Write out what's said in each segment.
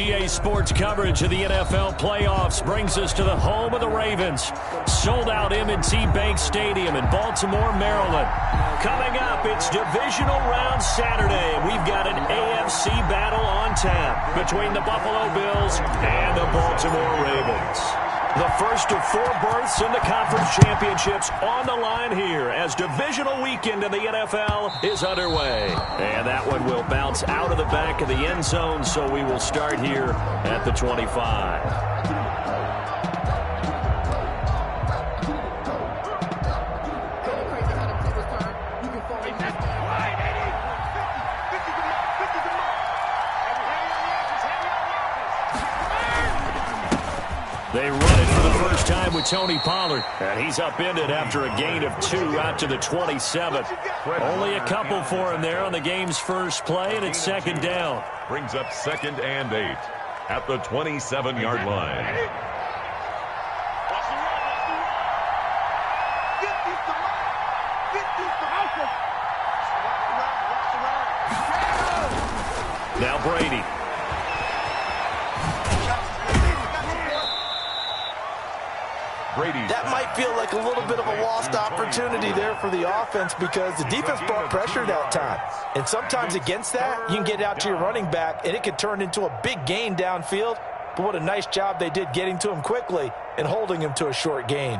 EA Sports coverage of the NFL playoffs brings us to the home of the Ravens. Sold-out M&T Bank Stadium in Baltimore, Maryland. Coming up, it's Divisional Round Saturday, and we've got an AFC battle on tap between the Buffalo Bills and the Baltimore Ravens. The first of 4 berths in the conference championships on the line here as divisional weekend in the NFL is underway. And that one will bounce out of the back of the end zone, so we will start here at the 25. They run it for the first time with Tony Pollard. And he's upended after a gain of 2 out to the 27. Only a couple for him there on the game's first play, and it's second down. Brings up 2nd and 8 at the 27-yard line. Now Brady. That might feel like a little bit of a lost opportunity there for the offense because the defense brought pressure that time. And sometimes against that, you can get out to your running back, and it could turn into a big gain downfield. But what a nice job they did getting to him quickly and holding him to a short gain.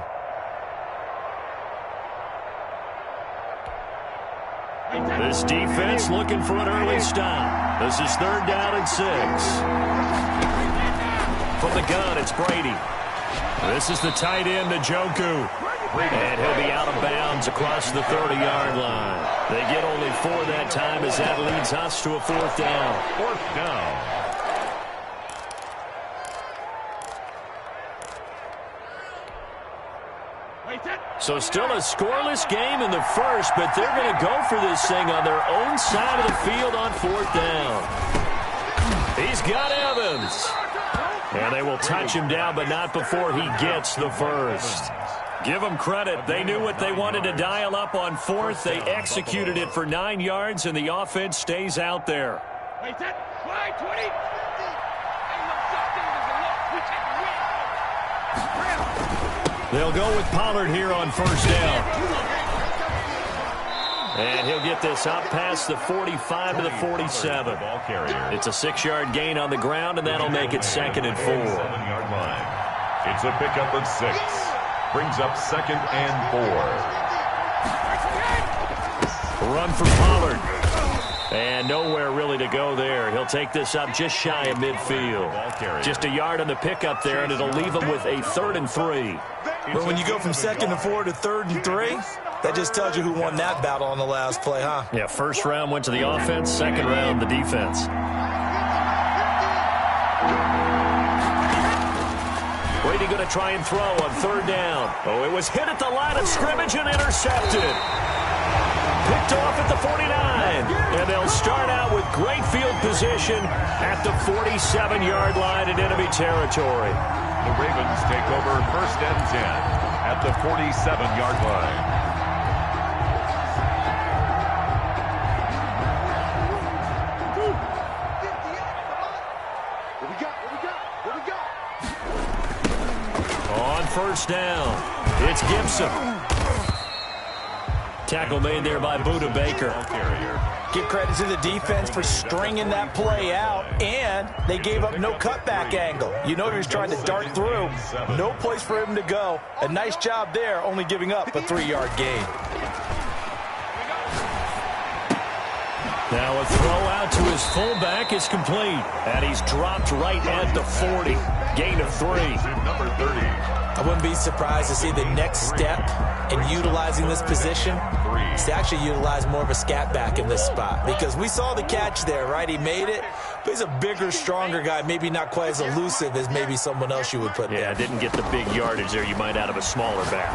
This defense looking for an early stop. This is 3rd down and 6. From the gun, it's Brady. This is the tight end, Njoku. And he'll be out of bounds across the 30-yard line. They get only 4 that time as that leads us to a 4th down. 4th down. So still a scoreless game in the first, but they're going to go for this thing on their own side of the field on 4th down. He's got Evans. And they will touch him down, but not before he gets the first. Give them credit. They knew what they wanted to dial up on 4th. They executed it for 9 yards, and the offense stays out there. They'll go with Pollard here on 1st down. And he'll get this up past the 45 to the 47. It's a 6-yard gain on the ground, and that'll make it 2nd and 4. 7-yard line. It's a pickup of 6. Brings up 2nd and 4. Run for Pollard. And nowhere really to go there. He'll take this up just shy of midfield. Just a yard on the pickup there, and it'll leave him with a 3rd and 3. But when you go from 2nd and 4 to 3rd and 3, that just tells you who won that battle on the last play, huh? Yeah, first round went to the offense, second round the defense. Brady going to try and throw on 3rd down. Oh, it was hit at the line of scrimmage and intercepted. Picked off at the 49. And they'll start out with great field position at the 47-yard line in enemy territory. The Ravens take over 1st and 10 at the 47-yard line. On 1st down, it's Gibson. Tackle made there by Buda Baker. Give credit to the defense for stringing that play out, and they gave up no cutback angle. You know he was trying to dart through. No place for him to go. A nice job there, only giving up a 3-yard gain. Now a throw out to his fullback is complete, and he's dropped right at the 40. Gain of 3. Number 30. I wouldn't be surprised to see the next step in utilizing this position is to actually utilize more of a scat back in this spot, because we saw the catch there, right? He made it, but he's a bigger, stronger guy, maybe not quite as elusive as maybe someone else you would put there. Yeah, didn't get the big yardage there you might out of a smaller back.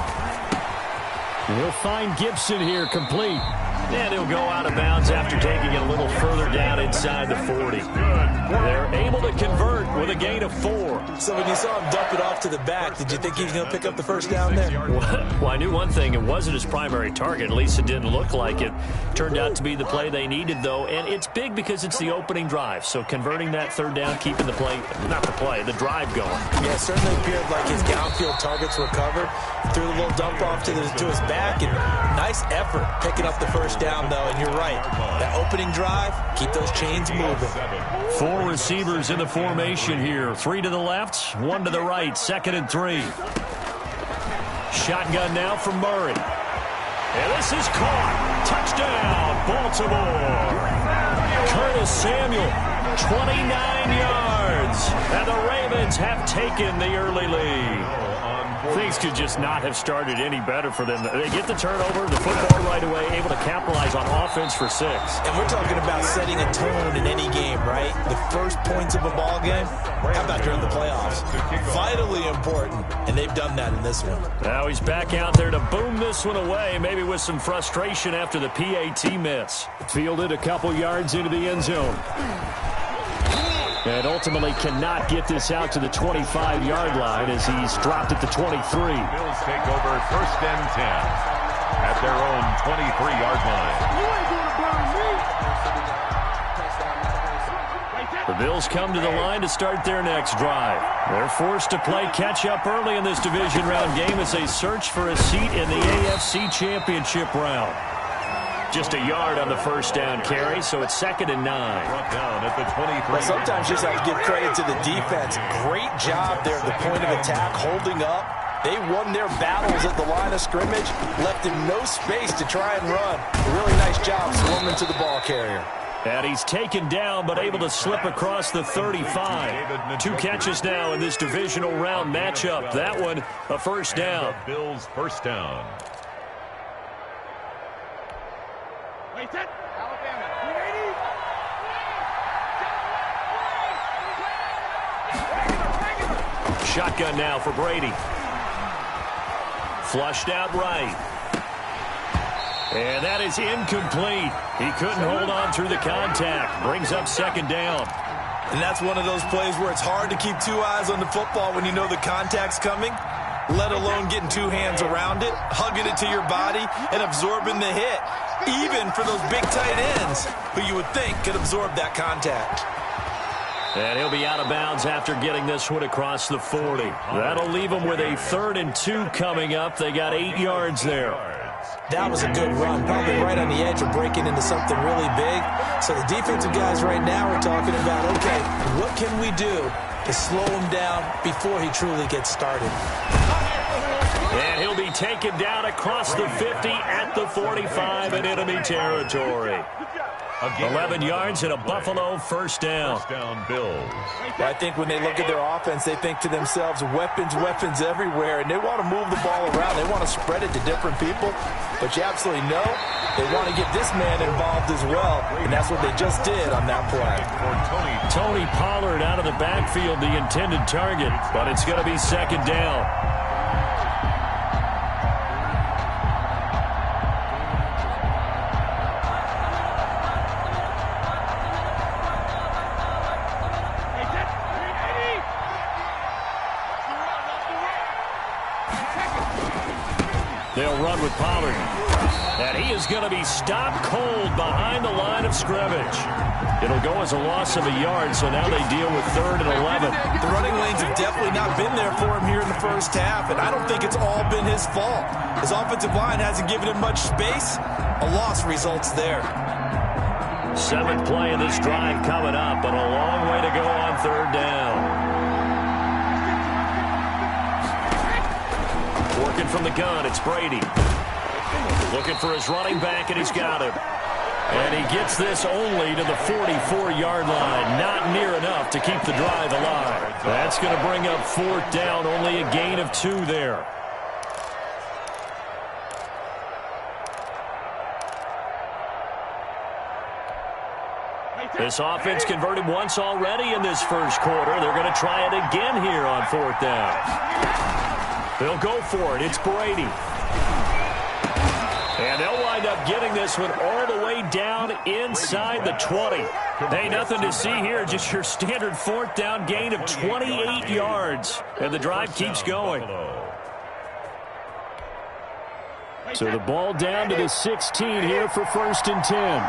He'll find Gibson here complete. And he'll go out of bounds after taking it a little further down inside the 40. They're able to convert with a gain of 4. So when you saw him dump it off to the back, did you think he was going to pick up the first down there? Well, I knew one thing. It wasn't his primary target. At least it didn't look like it. Turned out to be the play they needed, though. And it's big because it's the opening drive. So converting that third down, keeping the drive going. Yeah, certainly appeared like his downfield targets were covered. Threw the little dump off to his back, and nice effort picking up the first down, though. And you're right, that opening drive, keep those chains moving. 4 receivers in the formation here. 3 to the left, 1 to the right. 2nd and 3. Shotgun now from Murray. And this is caught. Touchdown, Baltimore. Curtis Samuel, 29 yards. And the Ravens have taken the early lead. Things could just not have started any better for them. They get the turnover, the football right away, able to capitalize on offense for 6. And we're talking about setting a tone in any game, right? The first points of a ball game, how about during the playoffs? Vitally important, and they've done that in this one. Now he's back out there to boom this one away, maybe with some frustration after the PAT miss. Fielded a couple yards into the end zone. And ultimately cannot get this out to the 25-yard line as he's dropped at the 23. Bills take over 1st and 10 at their own 23-yard line. The Bills come to the line to start their next drive. They're forced to play catch-up early in this division round game as they search for a seat in the AFC Championship round. Just a yard on the first down carry, so it's 2nd and 9. Down at the 23. Well, sometimes you just have to give credit to the defense. Great job there at the point of attack, holding up. They won their battles at the line of scrimmage, left him no space to try and run. A really nice job swarming to the ball carrier. And he's taken down, but able to slip across the 35. 2 catches now in this divisional round matchup. That one, a first down. Bills first down. Shotgun now for Brady. Flushed out right. And that is incomplete. He couldn't hold on through the contact. Brings up 2nd down. And that's one of those plays where it's hard to keep 2 eyes on the football when you know the contact's coming, let alone getting 2 hands around it, hugging it to your body, and absorbing the hit. Even for those big tight ends who you would think could absorb that contact. And he'll be out of bounds after getting this one across the 40. That'll leave him with a 3rd and 2 coming up. They got 8 yards there. That was a good run, probably right on the edge of breaking into something really big. So the defensive guys right now are talking about, okay, what can we do to slow him down before he truly gets started? And he'll be taken down across the 50 at the 45 in enemy territory. 11 yards and a Buffalo first down. First down, Bills. I think when they look at their offense, they think to themselves, weapons everywhere, and they want to move the ball around. They want to spread it to different people, but you absolutely know they want to get this man involved as well, and that's what they just did on that play. Tony Pollard out of the backfield, the intended target, but it's going to be 2nd down. They'll run with Pollard. And he is going to be stopped cold behind the line of scrimmage. It'll go as a loss of a yard, so now they deal with 3rd and 11. The running lanes have definitely not been there for him here in the first half, and I don't think it's all been his fault. His offensive line hasn't given him much space. A loss results there. 7th play of this drive coming up, but a long way to go on 3rd down. Working from the gun, it's Brady. Looking for his running back, and he's got him. And he gets this only to the 44-yard line. Not near enough to keep the drive alive. That's going to bring up 4th down, only a gain of 2 there. This offense converted once already in this first quarter. They're going to try it again here on 4th down. They'll go for it. It's Brady. And they'll wind wind up getting this one all the way down inside the 20. Hey, nothing to see here, just your standard fourth down gain of 28 yards. And the drive keeps going. So the ball down to the 16 here for 1st and 10.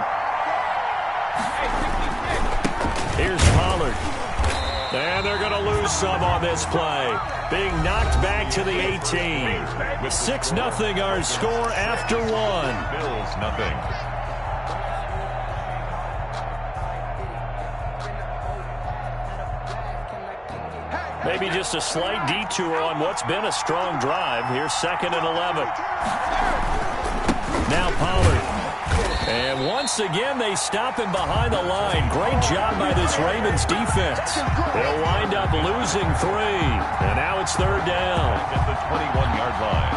Here's Pollard. And they're going to lose some on this play. Being knocked back to the 18. 6-0 our score after one. Bills nothing. Maybe just a slight detour on what's been a strong drive. Here's 2nd and 11. Now Pollard. And once again, they stop him behind the line. Great job by this Ravens defense. They'll wind up losing 3. And now it's 3rd down. At the 21-yard line.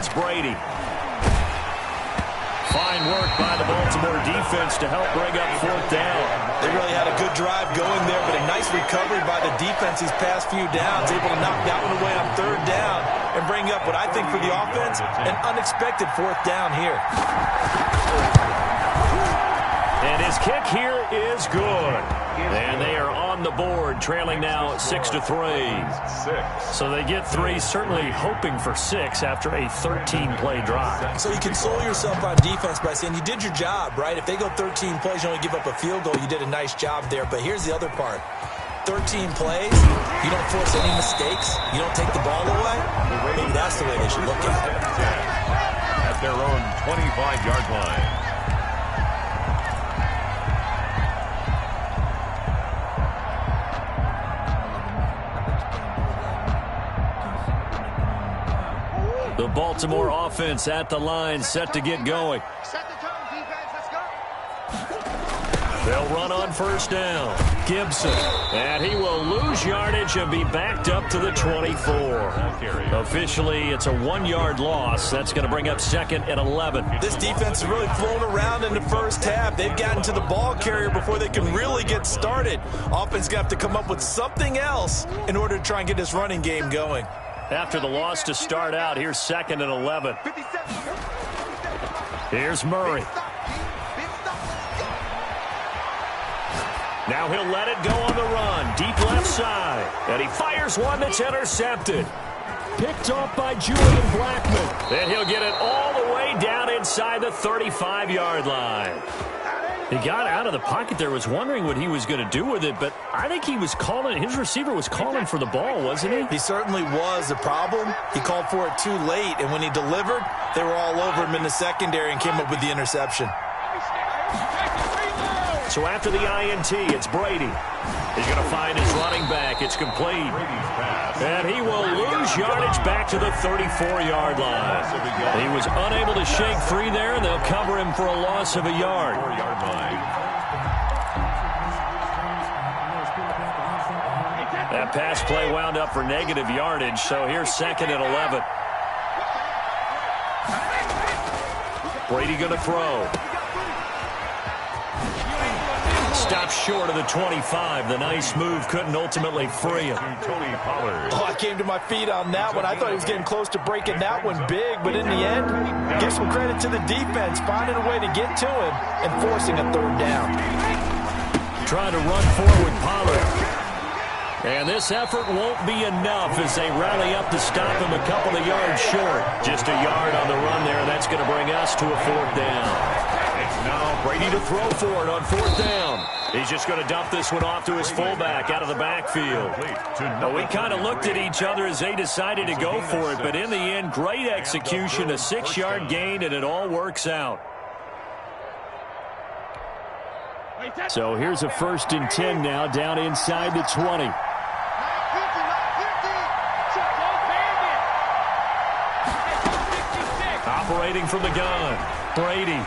It's Brady. Fine work by the Baltimore defense to help bring up 4th down. They really had a good drive going there, but a nice recovery by the defense these past few downs, able to knock that one away on 3rd down and bring up what I think for the offense, an unexpected 4th down here. And his kick here is good. And they are on the board, trailing now 6-3. So they get 3, certainly hoping for 6 after a 13-play drive. So you console yourself on defense by saying you did your job, right? If they go 13 plays, you only give up a field goal, you did a nice job there. But here's the other part. 13 plays, you don't force any mistakes, you don't take the ball away. Maybe that's the way they should look at it. At their own 25-yard line. The Baltimore offense at the line, set to get going. Set the tone, defense. Let's go. They'll run on 1st down. Gibson. And he will lose yardage and be backed up to the 24. Officially, it's a 1-yard loss. That's going to bring up 2nd and 11. This defense has really flown around in the first half. They've gotten to the ball carrier before they can really get started. Offense going to have to come up with something else in order to try and get this running game going. After the loss to start out, here's 2nd and 11. Here's Murray. Now he'll let it go on the run. Deep left side. And he fires one that's intercepted. Picked off by Julian Blackman. Then he'll get it all the way down inside the 35-yard line. He got out of the pocket there, was wondering what he was going to do with it, but I think he was calling, his receiver was calling for the ball, wasn't he? He certainly was. The problem, he called for it too late, and when he delivered, they were all over him in the secondary and came up with the interception. So after the INT, it's Brady. He's going to find his running back. It's complete. And he will lose yardage back to the 34-yard line. He was unable to shake free there, and they'll cover him for a loss of a yard. That pass play wound up for negative yardage, so here's 2nd and 11. Brady going to throw. Stops short of the 25. The nice move couldn't ultimately free him. Oh, I came to my feet on that one. I thought he was getting close to breaking that one big, but in the end, give some credit to the defense, finding a way to get to him and forcing a 3rd down. Trying to run forward, Pollard. And this effort won't be enough as they rally up to stop him a couple of yards short. Just a yard on the run there. That's going to bring us to a 4th down. Now Brady to throw for it on 4th down. He's just going to dump this one off to his fullback out of the backfield. Well, we kind of looked at each other as they decided to go for it, but in the end, great execution, a 6-yard gain, and it all works out. So here's a 1st and 10 now down inside the 20. Operating from the gun, Brady.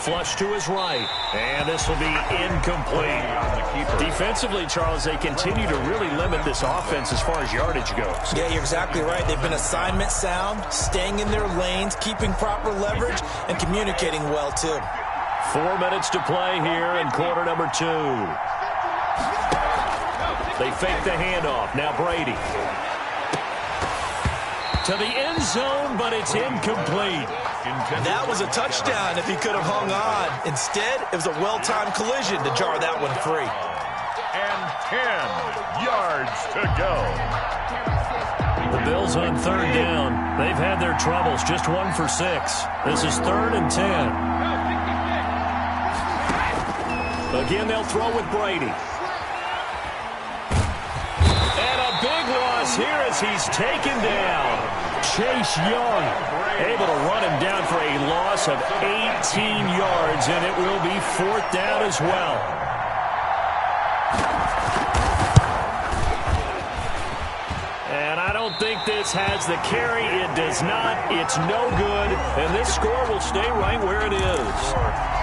flush to his right. And this will be incomplete. Defensively, Charles, they continue to really limit this offense as far as yardage goes. Yeah, you're exactly right. They've been assignment sound, staying in their lanes, keeping proper leverage, and communicating well, too. 4 minutes to play here in quarter number 2. They fake the handoff. Now Brady. To the end zone, but it's incomplete. That was a touchdown if he could have hung on. Instead, it was a well-timed collision to jar that one free. And 10 yards to go. The Bills on third down. They've had their troubles. Just 1 for 6. This is 3rd and 10. Again, they'll throw with Brady. And a big loss here as he's taken down. Chase Young able to run him down for a loss of 18 yards, and it will be 4th down as well. And I don't think this has the carry. It does not. It's no good. And this score will stay right where it is.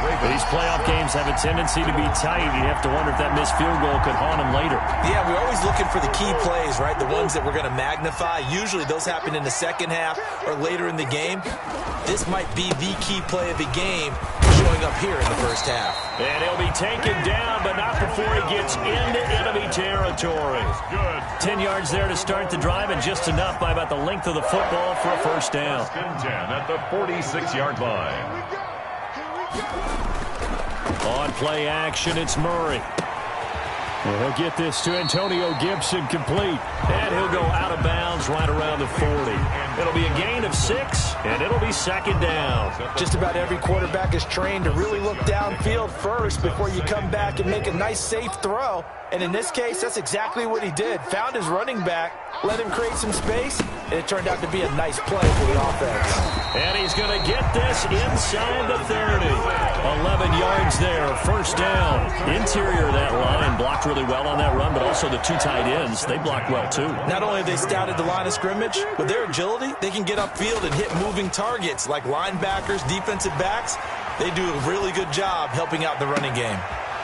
These playoff games have a tendency to be tight. You have to wonder if that missed field goal could haunt them later. Yeah, we're always looking for the key plays, right? The ones that we're going to magnify. Usually those happen in the second half or later in the game. This might be the key play of the game showing up here in the first half. And he'll be taken down, but not before he gets into enemy territory. 10 yards there to start the drive, and just enough by about the length of the football for a first down. 10 at the 46-yard line. On play action, it's Murray. And he'll get this to Antonio Gibson complete. And he'll go out of bounds right around the 40. It'll be a gain of 6, and it'll be 2nd down. Just about every quarterback is trained to really look downfield first before you come back and make a nice, safe throw. And in this case, that's exactly what he did. Found his running back, let him create some space, and it turned out to be a nice play for the offense. And he's going to get this inside the 30. 11 yards there, first down. Interior of that line blocked really well on that run, but also the 2 tight ends, they blocked well too. Not only have they scouted the line of scrimmage, with their agility, they can get upfield and hit moving targets like linebackers, defensive backs. They do a really good job helping out the running game.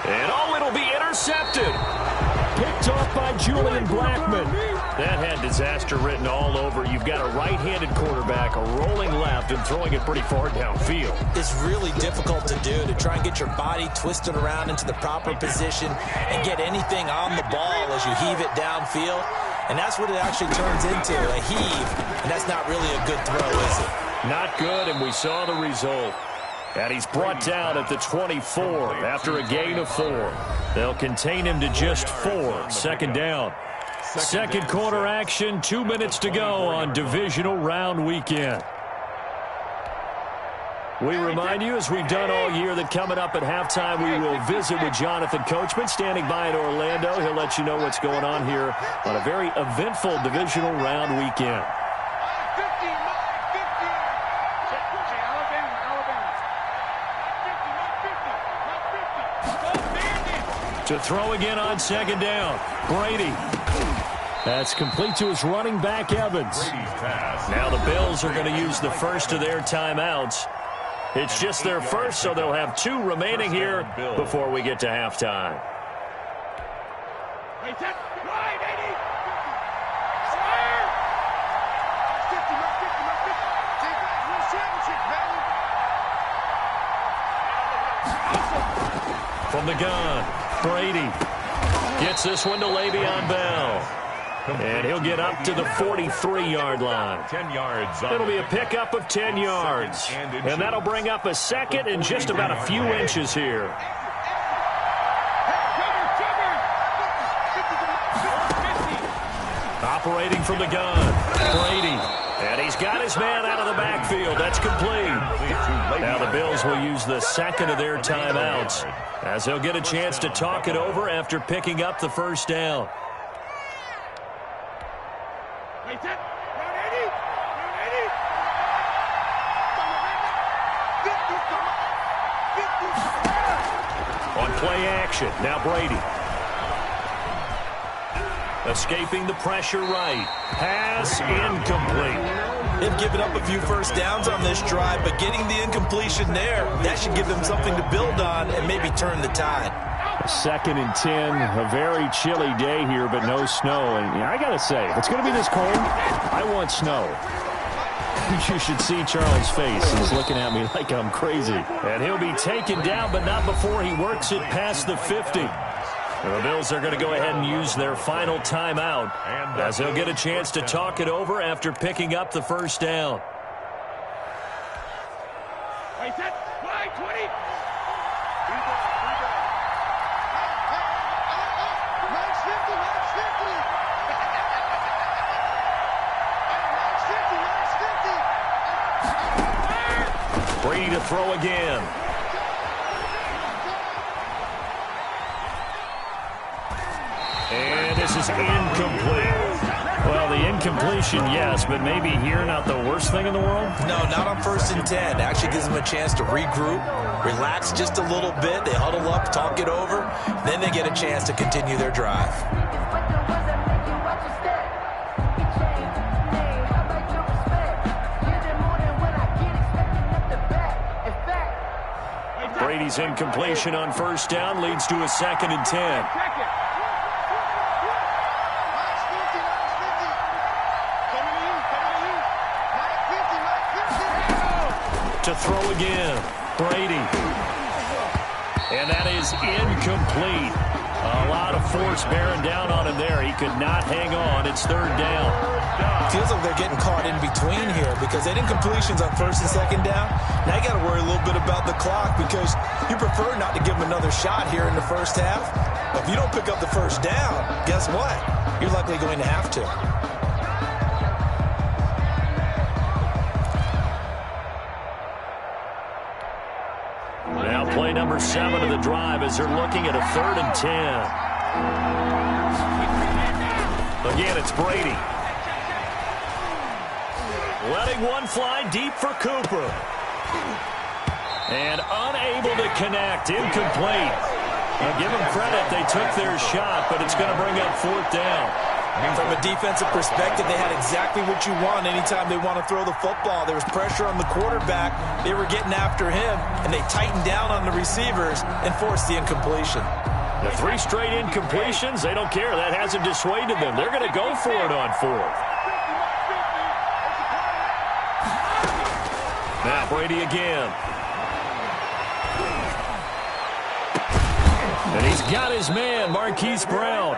And it'll be intercepted. Picked off by Julian Blackman. That had disaster written all over. You've got a right-handed quarterback, a rolling left, and throwing it pretty far downfield. It's really difficult to do, to try and get your body twisted around into the proper position and get anything on the ball as you heave it downfield. And that's what it actually turns into, a heave. And that's not really a good throw, is it? Not good, and we saw the result. And he's brought down at the 24 after a gain of 4. They'll contain him to just 4. 2nd down. Second quarter action, 2 minutes to go on divisional round weekend. We remind you, as we've done all year, that coming up at halftime, we will visit with Jonathan Coachman, standing by in Orlando. He'll let you know what's going on here on a very eventful divisional round weekend. To throw again on 2nd down. Brady. That's complete to his running back, Evans. Now the Bills are going to use the first of their timeouts. It's just their first, so they'll have 2 remaining here before we get to halftime. From the gun, Brady gets this one to Le'Veon Bell. And he'll get up to the 43-yard line. 10 yards. It'll be a pickup of 10 yards. And that'll bring up a second and just about a few inches here. Operating from the gun, Brady. And he's got his man out of the backfield. That's complete. Now the Bills will use the second of their timeouts, as they'll get a chance to talk it over after picking up the first down. On play action, now Brady. Escaping the pressure right. Pass incomplete. They've given up a few first downs on this drive, but getting the incompletion there, that should give them something to build on and maybe turn the tide. 2nd and 10, a very chilly day here, but no snow. And I got to say, if it's going to be this cold, I want snow. You should see Charles' face. He's looking at me like I'm crazy. And he'll be taken down, but not before he works it past the 50. The Bills are going to go ahead and use their final timeout as they'll get a chance to talk it over after picking up the first down. Wait, set, wide, 20. Max 50, Max 50. Max 50, Max 50. Brady to throw again. And this is incomplete. Well, the incompletion, yes, but maybe here not the worst thing in the world? No, not on 1st and 10. Actually gives them a chance to regroup, relax just a little bit. They huddle up, talk it over. Then they get a chance to continue their drive. Brady's incompletion on 1st down leads to a 2nd and 10. To throw again, Brady. And that is incomplete. A lot of force bearing down on him there. He could not hang on. It's 3rd down. Feels like they're getting caught in between here because they did incompletions on 1st and 2nd down. Now you got to worry a little bit about the clock because you prefer not to give them another shot here in the 1st half. But if you don't pick up the 1st down, guess what? You're likely going to have to. Now play number 7 of the drive as they're looking at a 3rd and 10. Again, it's Brady. Letting one fly deep for Cooper. And unable to connect. Incomplete. Now give them credit. They took their shot, but it's going to bring up 4th down. From a defensive perspective, they had exactly what you want anytime they want to throw the football. There was pressure on the quarterback. They were getting after him, and they tightened down on the receivers and forced the incompletion. The 3 straight incompletions, they don't care. That hasn't dissuaded them. They're going to go for it on 4th. Now Brady again. And he's got his man, Marquise Brown.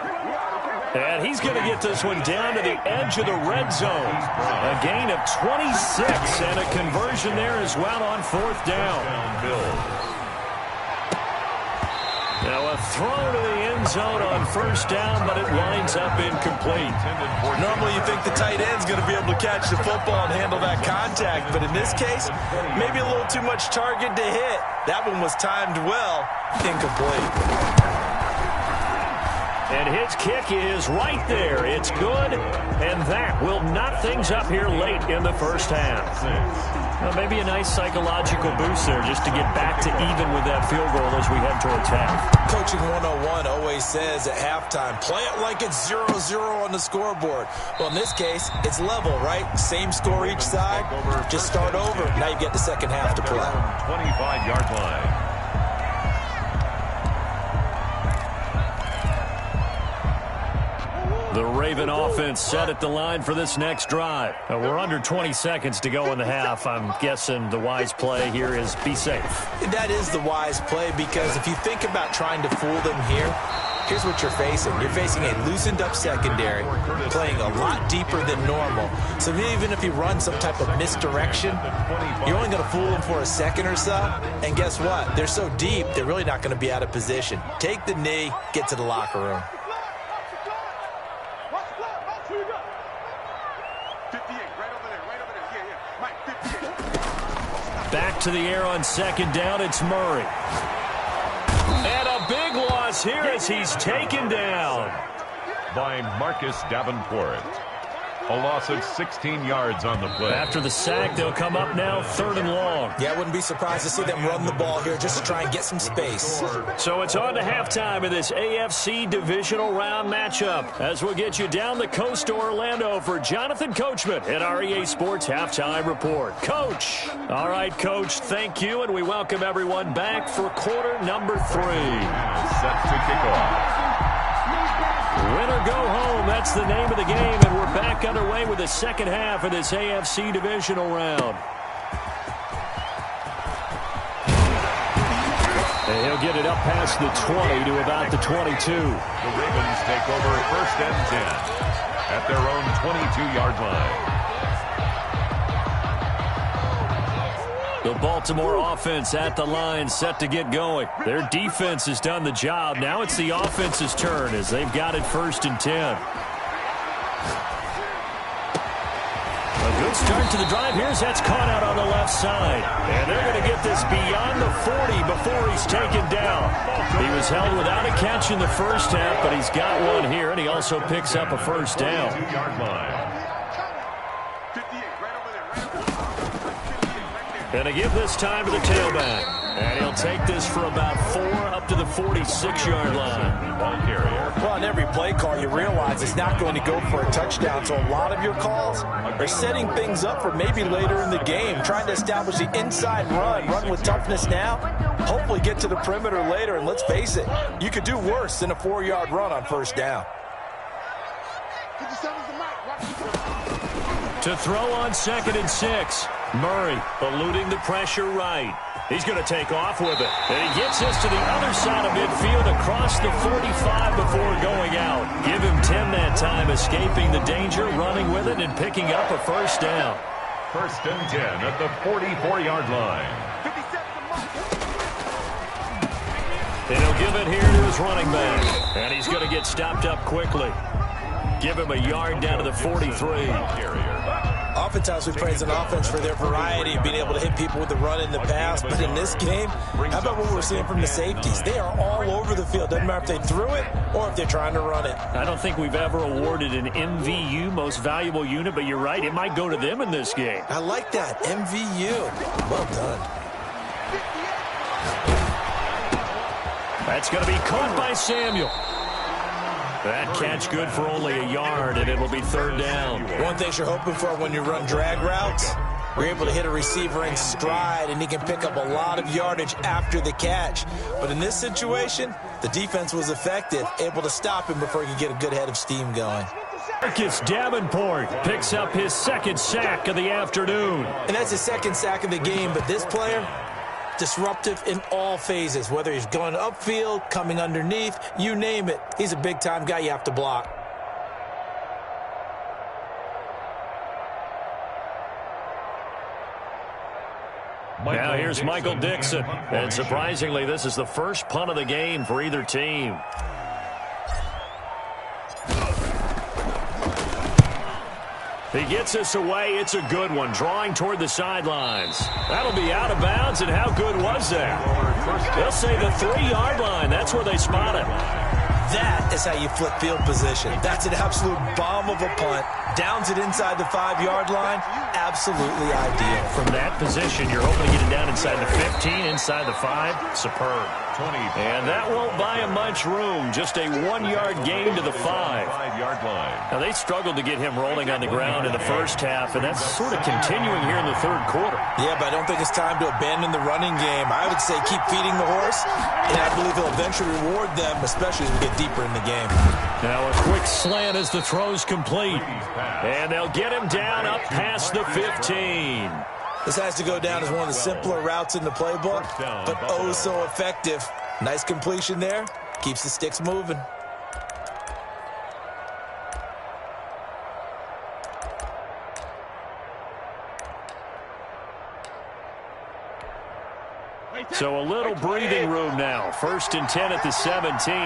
And he's going to get this one down to the edge of the red zone. A gain of 26 and a conversion there as well on 4th down. Now a throw to the end zone on 1st down, but it winds up incomplete. Normally you think the tight end's going to be able to catch the football and handle that contact, but in this case, maybe a little too much target to hit. That one was timed well, incomplete. And his kick is right there. It's good, and that will knock things up here late in the 1st half. Well, maybe a nice psychological boost there just to get back to even with that field goal as we head towards half. Coaching 101 always says at halftime, play it like it's 0-0 on the scoreboard. Well, in this case, it's level, right? Same score each side. Just start over. Now you get the 2nd half to play. 25-yard line. The Raven offense set at the line for this next drive. We're under 20 seconds to go in the half. I'm guessing the wise play here is be safe. That is the wise play because if you think about trying to fool them here, here's what you're facing. You're facing a loosened up secondary, playing a lot deeper than normal. So even if you run some type of misdirection, you're only going to fool them for a second or so. And guess what? They're so deep, they're really not going to be out of position. Take the knee, get to the locker room. Back to the air on 2nd down, it's Murray. And a big loss here as he's taken down by Marcus Davenport. A loss of 16 yards on the play. After the sack, they'll come up now 3rd and long. Yeah, I wouldn't be surprised to see them run the ball here just to try and get some space. So it's on to halftime of this AFC divisional round matchup as we'll get you down the coast to Orlando for Jonathan Coachman at our EA Sports Halftime Report. Coach. All right, Coach, thank you, and we welcome everyone back for quarter number 3. Set to kick off. Win or go home, that's the name of the game, and we're back underway with the second half of this AFC divisional round. And he'll get it up past the 20 to about the 22. The Ravens take over 1st and 10 at their own 22-yard line. The Baltimore offense at the line, set to get going. Their defense has done the job. Now it's the offense's turn as they've got it 1st and 10. A good start to the drive. Here's that's caught out on the left side. And they're going to get this beyond the 40 before he's taken down. He was held without a catch in the first half, but he's got one here, and he also picks up a 1st down. 2-yard line. And to give this time to the tailback. And he'll take this for about 4 up to the 46-yard line. Ball carrier. Well, on every play call, you realize it's not going to go for a touchdown. So a lot of your calls are setting things up for maybe later in the game, trying to establish the inside run with toughness now, hopefully get to the perimeter later. And let's face it, you could do worse than a 4-yard run on 1st down. To throw on 2nd and 6. Murray eluding the pressure right. He's going to take off with it. And he gets this to the other side of midfield across the 45 before going out. Give him 10 that time, escaping the danger, running with it, and picking up a 1st down. 1st and 10 at the 44-yard line. And he'll give it here to his running back. And he's going to get stopped up quickly. Give him a yard down to the 43. Oftentimes we praise an offense for their variety of being able to hit people with the run and the pass. But in this game, how about what we're seeing from the safeties? They are all over the field. Doesn't matter if they threw it or if they're trying to run it. I don't think we've ever awarded an MVU, most valuable unit, but you're right. It might go to them in this game. I like that. MVU. Well done. That's going to be caught by Samuel. That catch good for only a yard, and it'll be 3rd down. One thing you're hoping for when you run drag routes, you're able to hit a receiver in stride, and he can pick up a lot of yardage after the catch. But in this situation, the defense was effective, able to stop him before he could get a good head of steam going. Marcus Davenport picks up his 2nd sack of the afternoon. And that's his 2nd sack of the game, but this player, disruptive in all phases, whether he's going upfield, coming underneath, you name it. He's a big-time guy you have to block. Now here's Michael Dixon. And surprisingly, this is the first punt of the game for either team. He gets this away. It's a good one, drawing toward the sidelines. That'll be out of bounds, and how good was that? They'll say the 3-yard line. That's where they spot it. That is how you flip field position. That's an absolute bomb of a punt. Downs it inside the 5-yard line. Absolutely ideal. From that position, you're hoping to get it down inside the 15, inside the 5. Superb. 20. And that won't buy him much room. Just a 1-yard gain to the 5-yard line. Now, they struggled to get him rolling on the ground in the first half, and that's sort of continuing here in the 3rd quarter. Yeah, but I don't think it's time to abandon the running game. I would say keep feeding the horse, and I believe he'll eventually reward them, especially as we get deeper in the game. Now a quick slant as the throw's complete. And they'll get him down up past the 15. This has to go down as one of the simpler routes in the playbook, but oh so effective. Nice completion there. Keeps the sticks moving. So a little breathing room now. 1st and 10 at the 17.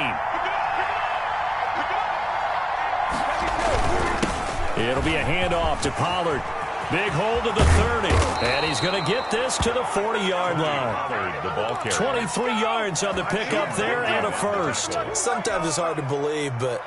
It'll be a handoff to Pollard. Big hold to the 30. And he's going to get this to the 40-yard line. The ball carrier. 23 yards on the pickup there and a first. Sometimes it's hard to believe, but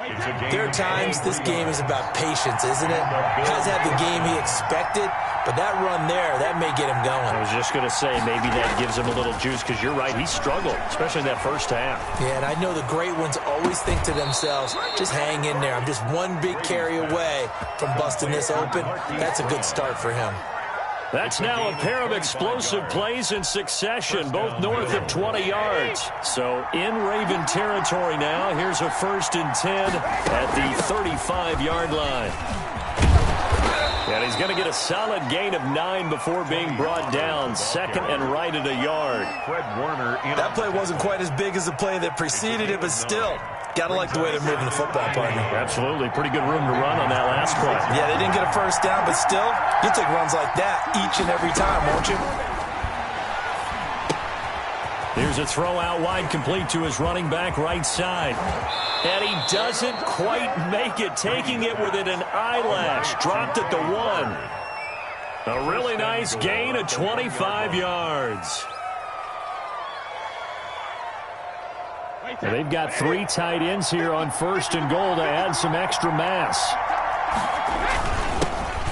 there are times this game is about patience, isn't it? Hasn't had the game he expected, but that run there, that may get him going. I was just going to say maybe that gives him a little juice because you're right, he struggled, especially in that first half. Yeah, and I know the great ones always think to themselves, just hang in there. I'm just one big carry away from busting this open. That's a good start for him. That's now a pair of explosive plays in succession, both north of 20 yards. So in Raven territory now, here's a 1st and 10 at the 35-yard line. And he's going to get a solid gain of 9 before being brought down. 2nd and right at a yard. Fred Warner in. That play wasn't quite as big as the play that preceded it, but still, got to like the way they're moving the football, partner. Absolutely. Pretty good room to run on that last play. Yeah, they didn't get a first down, but still, you take runs like that each and every time, won't you? Here's a throw out wide, complete to his running back right side. And he doesn't quite make it, taking it within an eyelash. Dropped at the 1. A really nice gain of 25 yards. And they've got 3 tight ends here on 1st and goal to add some extra mass.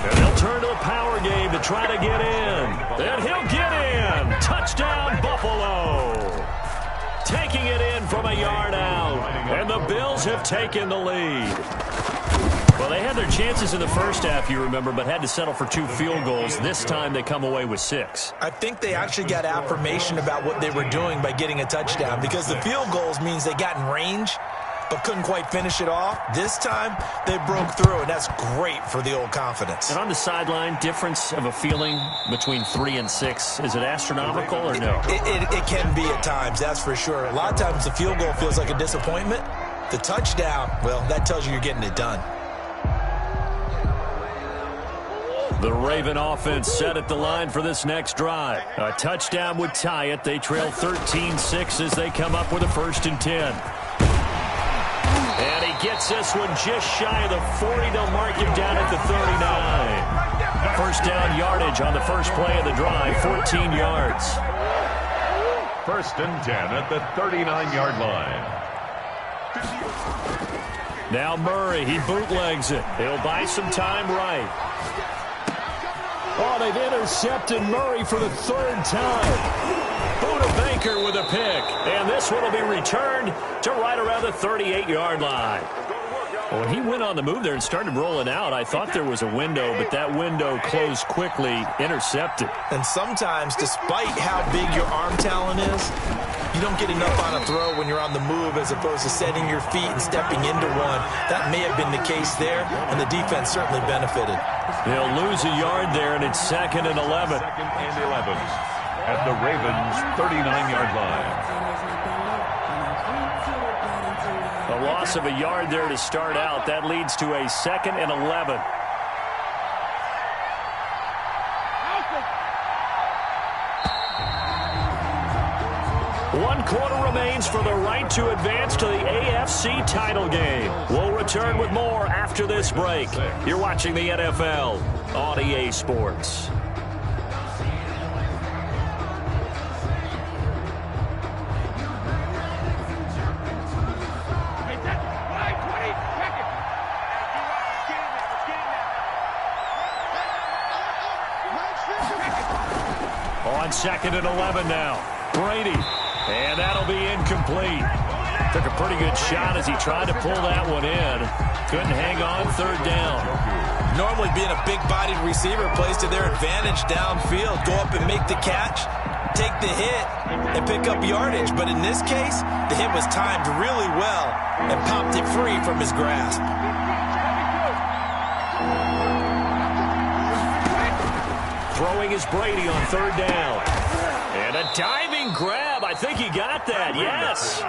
And they'll turn to a power game to try to get in. And he'll get in. Touchdown, Buffalo. Taking it in from a yard out. And the Bills have taken the lead. Well, they had their chances in the first half, you remember, but had to settle for 2 field goals. This time they come away with 6. I think they actually got affirmation about what they were doing by getting a touchdown, because the field goals means they got in range but couldn't quite finish it off. This time they broke through, and that's great for the old confidence. And on the sideline, difference of a feeling between 3 and 6, is it astronomical or no? It can be at times, that's for sure. A lot of times the field goal feels like a disappointment. The touchdown, well, that tells you you're getting it done. The Raven offense set at the line for this next drive. A touchdown would tie it. They trail 13-6 as they come up with a 1st and 10. And he gets this one just shy of the 40. They'll mark him down at the 39. First down yardage on the first play of the drive, 14 yards. 1st and 10 at the 39-yard line. Now Murray, he bootlegs it. He'll buy some time right. Oh, they've intercepted Murray for the 3rd time. Buda Baker with a pick. And this one will be returned to right around the 38-yard line. Well, when he went on the move there and started rolling out, I thought there was a window, but that window closed quickly, intercepted. And sometimes, despite how big your arm talent is, you don't get enough on a throw when you're on the move as opposed to setting your feet and stepping into one. That may have been the case there, and the defense certainly benefited. They'll lose a yard there, and it's 2nd and 11. 2nd and 11 at the Ravens' 39-yard line. A loss of a yard there to start out. That leads to a 2nd and 11. One quarter remains for the right to advance to the AFC title game. We'll return with more after this break. You're watching the NFL on EA Sports. On 2nd and 11 now. Brady. And that'll be incomplete. Took a pretty good shot as he tried to pull that one in. Couldn't hang on 3rd down. Normally being a big-bodied receiver plays to their advantage downfield. Go up and make the catch, take the hit, and pick up yardage. But in this case, the hit was timed really well and popped it free from his grasp. Throwing is Brady on 3rd down. And a diving grab. I think he got that. Yes.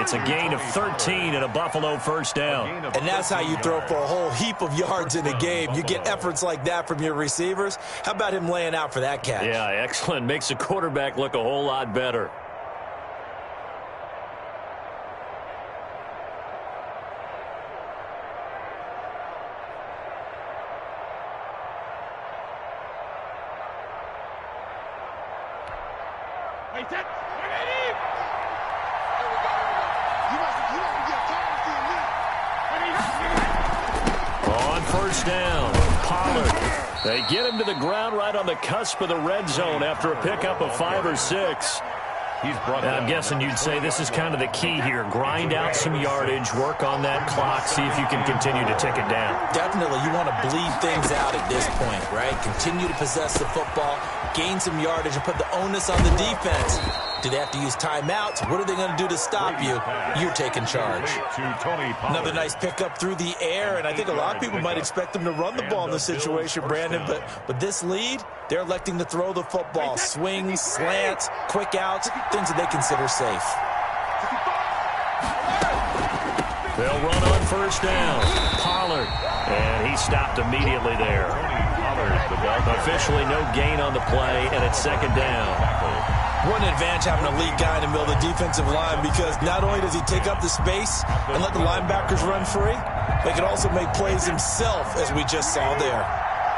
It's a gain of 13 and a Buffalo 1st down. And that's how you throw for a whole heap of yards in a game. You get efforts like that from your receivers. How about him laying out for that catch? Yeah, excellent. Makes the quarterback look a whole lot better. Wait, set. 180. There we go. You must get tired of seeing me. On first down, Pollard. They get him to the ground right on the cusp of the red zone after a pickup of 5 or 6. I'm guessing you'd say this is kind of the key here. Grind out some yardage, work on that clock, see if you can continue to tick it down. Definitely, you want to bleed things out at this point, right? Continue to possess the football, gain some yardage, and put the onus on the defense. Do they have to use timeouts? What are they going to do to stop you? You're taking charge. Another nice pickup through the air, and I think a lot of people might expect them to run the ball in this situation, Brandon, but this lead, they're electing to throw the football. Swings, slants, quick outs, things that they consider safe. They'll run on first down. Pollard, and he stopped immediately there. Officially no gain on the play, and it's second down. What an advantage having a lead guy in the middle of the defensive line, because not only does he take up the space and let the linebackers run free, but he can also make plays himself, as we just saw there.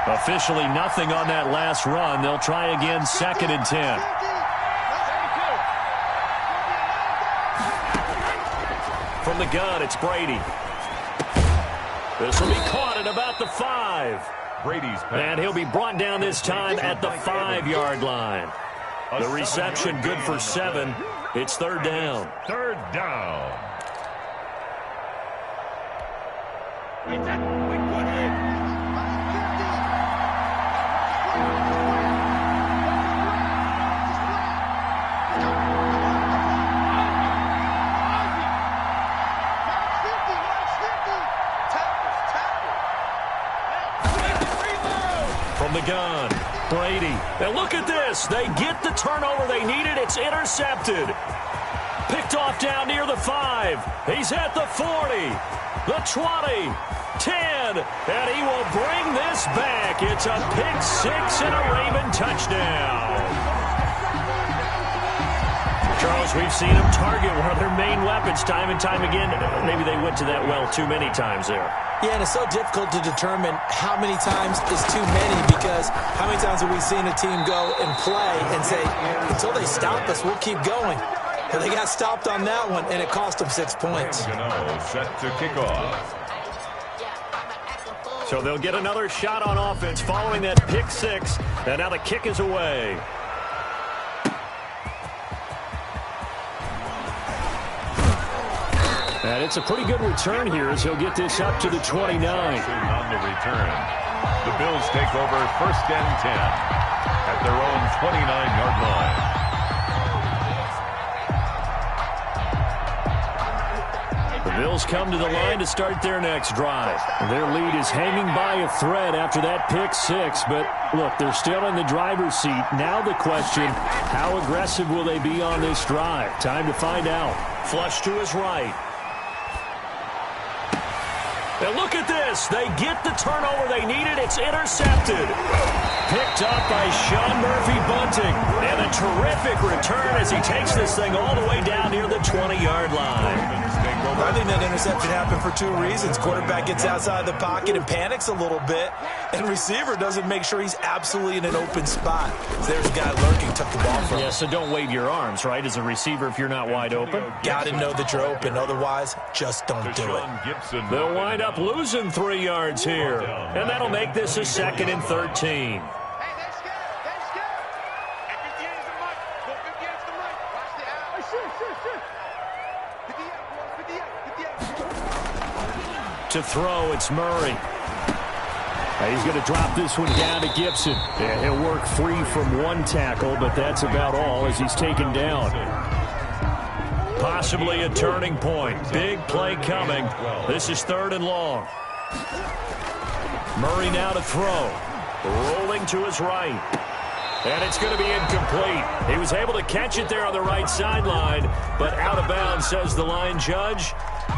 Officially nothing on that last run. They'll try again, second and 10. From the gun, it's Brady. This will be caught at about the 5. And he'll be brought down this time at the 5-yard line. The reception good for 7. It's third down. Third down. From the gun, Brady. And look at this. They get the turnover they needed. It's intercepted. Picked off down near the 5. He's at the 40, the 20, 10, and he will bring this back. It's a pick 6 and a Raven touchdown. Charles, we've seen them target one of their main weapons time and time again. Maybe they went to that well too many times there. Yeah, and it's so difficult to determine how many times is too many, because how many times have we seen a team go and play and say, until they stop us, we'll keep going. But they got stopped on that one, and it cost them 6 points. Set to kick off. So they'll get another shot on offense following that pick 6, and now the kick is away. And it's a pretty good return here as he'll get this up to the 29. On the return, the Bills take over first and 10 at their own 29-yard line. The Bills come to the line to start their next drive. Their lead is hanging by a thread after that pick 6, but look, they're still in the driver's seat. Now the question, how aggressive will they be on this drive? Time to find out. Flush to his right. And look at this. They get the turnover they needed. It's intercepted. Picked up by Sean Murphy-Bunting. And a terrific return as he takes this thing all the way down near the 20-yard line. I think that interception happened for 2 reasons. Quarterback gets outside the pocket and panics a little bit, and receiver doesn't make sure he's absolutely in an open spot. So there's a guy lurking, took the ball from him. Yeah, so don't wave your arms, right, as a receiver if you're not wide open. Got to know that you're open. Otherwise, just don't do it. They'll wind up losing 3 yards here, and that'll make this a second and 13. To throw, it's Murray. He's going to drop this one down to Gibson. Yeah, he'll work free from 1 tackle, but that's about all as he's taken down. Possibly a turning point. Big play coming. This is 3rd and long. Murray now to throw. Rolling to his right. And it's going to be incomplete. He was able to catch it there on the right sideline, but out of bounds, says the line judge.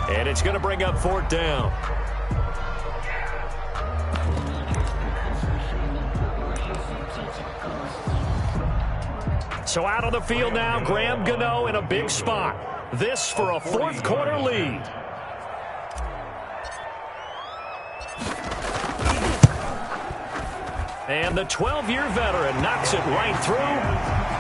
And it's going to bring up 4th down. So out on the field now, Graham Gano in a big spot. This for a 4th quarter lead. And the 12-year veteran knocks it right through.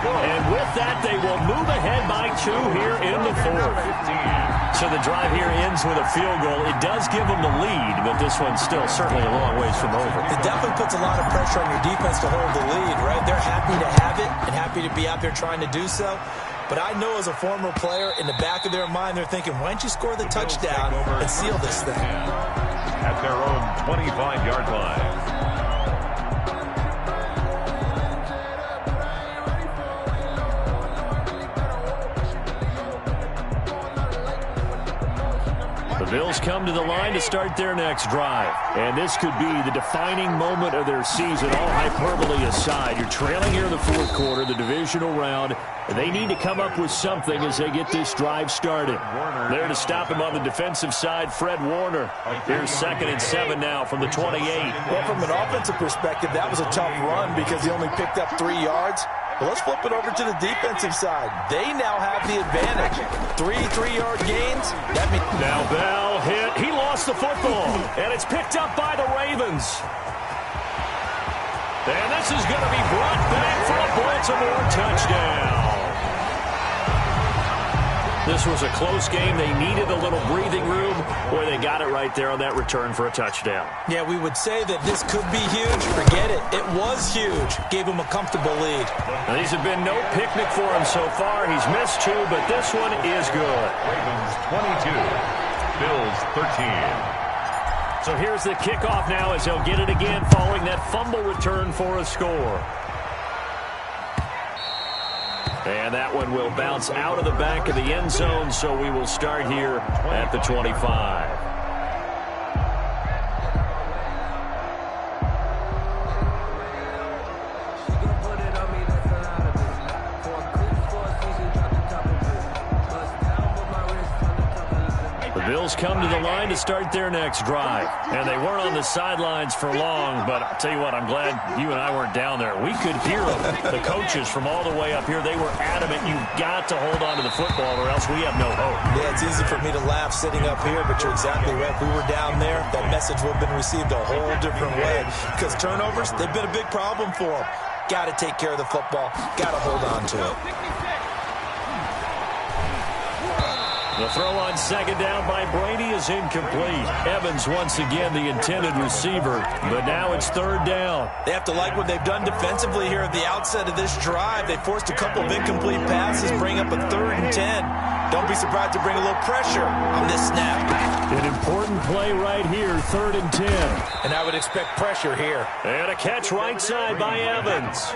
And with that, they will move ahead by 2 here in the 4th. So the drive here ends with a field goal. It does give them the lead, but this one's still certainly a long ways from over. It definitely puts a lot of pressure on your defense to hold the lead, right? They're happy to have it and happy to be out there trying to do so. But I know as a former player, in the back of their mind, they're thinking, why don't you score the touchdown and seal this thing? At their own 25-yard line. The Bills come to the line to start their next drive. And this could be the defining moment of their season, all hyperbole aside. You're trailing here in the 4th quarter, the divisional round. They need to come up with something as they get this drive started. There to stop him on the defensive side, Fred Warner. Here's 2nd and 7 now from the 28. Well, from an offensive perspective, that was a tough run because he only picked up 3 yards. But let's flip it over to the defensive side. They now have the advantage. 3 3-yard gains. That means now Bell hit. He lost the football. And it's picked up by the Ravens. And this is going to be brought back for a Baltimore touchdown. This was a close game. They needed a little breathing room. Boy, they got it right there on that return for a touchdown. Yeah, we would say that this could be huge. Forget it. It was huge. Gave him a comfortable lead. Now, these have been no picnic for him so far. He's missed 2, but this one is good. Ravens 22, Bills 13. So here's the kickoff now as he'll get it again following that fumble return for a score. And that one will bounce out of the back of the end zone, so we will start here at the 25. Bills come to the line to start their next drive. And they weren't on the sidelines for long, but I'll tell you what, I'm glad you and I weren't down there. We could hear them, the coaches from all the way up here. They were adamant, you've got to hold on to the football or else we have no hope. Yeah, it's easy for me to laugh sitting up here, but you're exactly right. If we were down there, that message would have been received a whole different way. Because turnovers, they've been a big problem for them. Got to take care of the football. Got to hold on to it. The throw on 2nd down by Brady is incomplete. Evans once again the intended receiver, but now it's 3rd down. They have to like what they've done defensively here at the outset of this drive. They forced a couple of incomplete passes, bring up a 3rd and 10. Don't be surprised to bring a little pressure on this snap. An important play right here, 3rd and 10. And I would expect pressure here. And a catch right side by Evans.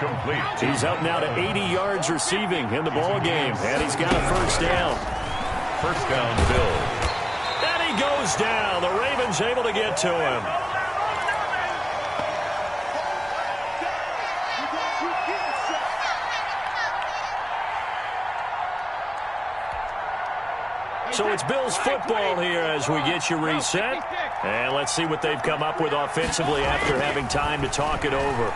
Complete. He's up now to 80 yards receiving in the ball game, and he's got a 1st down. 1st down, Bills. And he goes down. The Ravens able to get to him. So it's Bills football here as we get you reset. And let's see what they've come up with offensively after having time to talk it over.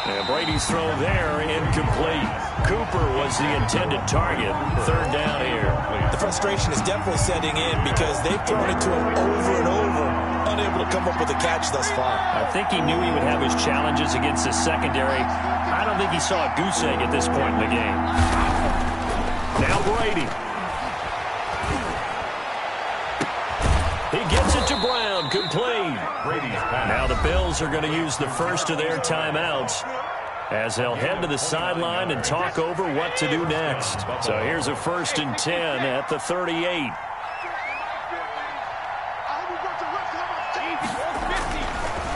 And Brady's throw there, incomplete. Cooper was the intended target. 3rd down here. The frustration is definitely setting in because they've thrown it to him over and over, unable to come up with a catch thus far. I think he knew he would have his challenges against his secondary. I don't think he saw a goose egg at this point in the game. Now Brady. He gets it to Brown, complete. Now the Bills are going to use the first of their timeouts as they'll head to the sideline and talk over what to do next. So here's a 1st and 10 at the 38.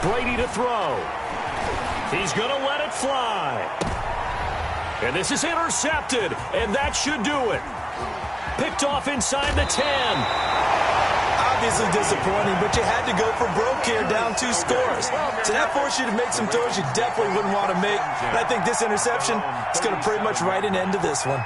Brady to throw. He's going to let it fly. And this is intercepted, and that should do it. Picked off inside the 10. Obviously disappointing, but you had to go for broke here, down 2 scores. So that forced you to make some throws you definitely wouldn't want to make. And I think this interception is going to pretty much write an end to this one.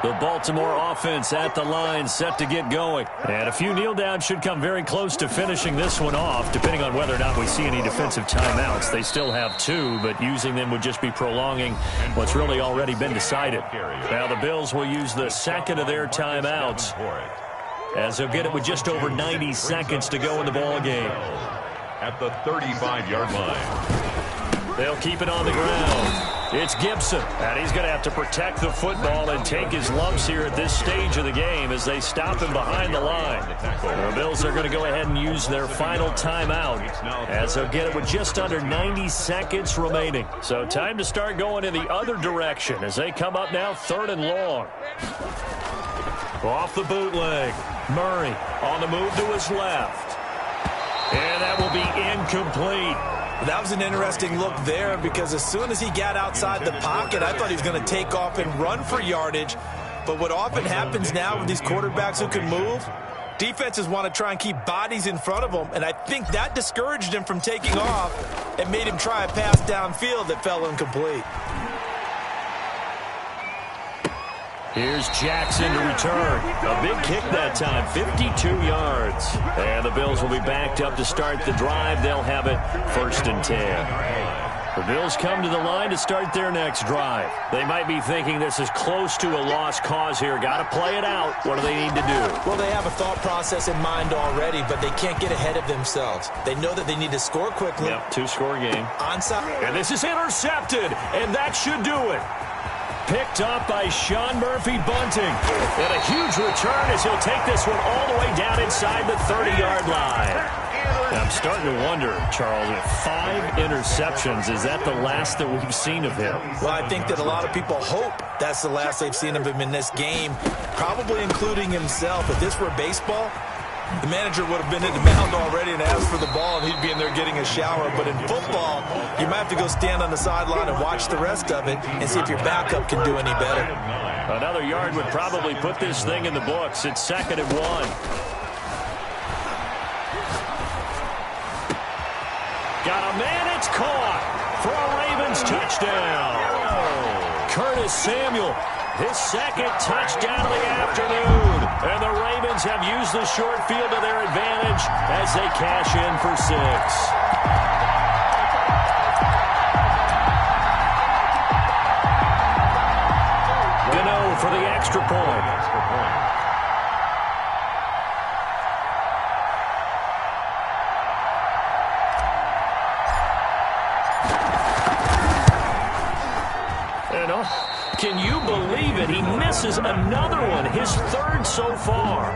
The Baltimore offense at the line, set to get going. And a few kneel downs should come very close to finishing this one off, depending on whether or not we see any defensive timeouts. They still have 2, but using them would just be prolonging what's really already been decided. Now the Bills will use the 2nd of their timeouts, as they'll get it with just over 90 seconds to go in the ball game. at the 35-yard line. They'll keep it on the ground. It's Gibson, and he's going to have to protect the football and take his lumps here at this stage of the game as they stop him behind the line. The Bills are going to go ahead and use their final timeout as they'll get it with just under 90 seconds remaining. So time to start going in the other direction as they come up now 3rd and long. Off the bootleg. Murray on the move to his left. And that will be incomplete. That was an interesting look there because as soon as he got outside the pocket, I thought he was going to take off and run for yardage. But what often happens now with these quarterbacks who can move, defenses want to try and keep bodies in front of them, and I think that discouraged him from taking off and made him try a pass downfield that fell incomplete. Here's Jackson to return. A big kick that time, 52 yards. And the Bills will be backed up to start the drive. They'll have it 1st and 10. The Bills come to the line to start their next drive. They might be thinking this is close to a lost cause here. Got to play it out. What do they need to do? Well, they have a thought process in mind already, but they can't get ahead of themselves. They know that they need to score quickly. Yep, 2-score game. Onside. And this is intercepted, and that should do it. Picked up by Sean Murphy Bunting. And a huge return as he'll take this one all the way down inside the 30-yard line. I'm starting to wonder, Charles, if 5 interceptions, is that the last that we've seen of him? Well, I think that a lot of people hope that's the last they've seen of him in this game, probably including himself. If this were baseball, the manager would have been in the mound already and asked for the ball, and he'd be in there getting a shower. But in football, you might have to go stand on the sideline and watch the rest of it and see if your backup can do any better. Another yard would probably put this thing in the books. It's 2nd and 1. Got a man, it's caught for a Ravens touchdown. Curtis Samuel, his 2nd touchdown of the afternoon. And the Ravens have used the short field to their advantage as they cash in for 6. Gano for the extra point. Can you believe it? He misses another one, his 3rd so far.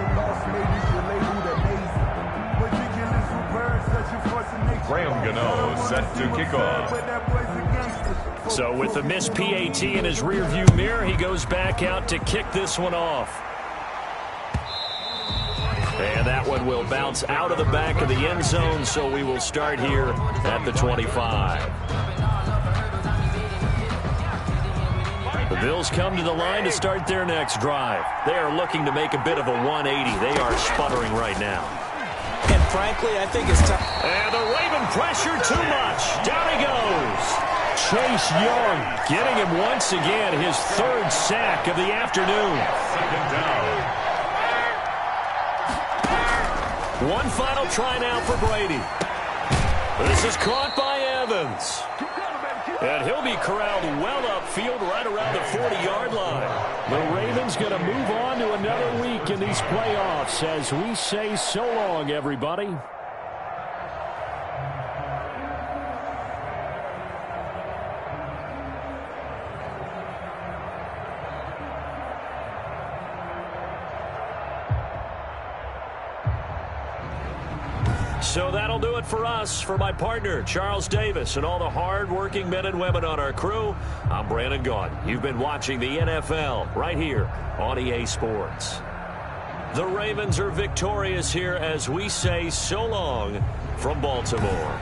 Graham Gano set to kick off. So with the missed PAT in his rearview mirror, he goes back out to kick this one off. And that one will bounce out of the back of the end zone, so we will start here at the 25. The Bills come to the line to start their next drive. They are looking to make a bit of a 180. They are sputtering right now. And frankly, I think it's time. And the Raven pressure too much. Down he goes. Chase Young getting him once again, his 3rd sack of the afternoon. 2nd down. One final try now for Brady. This is caught by Evans. And he'll be corralled well upfield right around the 40-yard line. The Ravens going to move on to another week in these playoffs as we say so long, everybody. So that'll do it for us. For my partner, Charles Davis, and all the hard-working men and women on our crew, I'm Brandon Gaudin. You've been watching the NFL right here on EA Sports. The Ravens are victorious here as we say so long from Baltimore.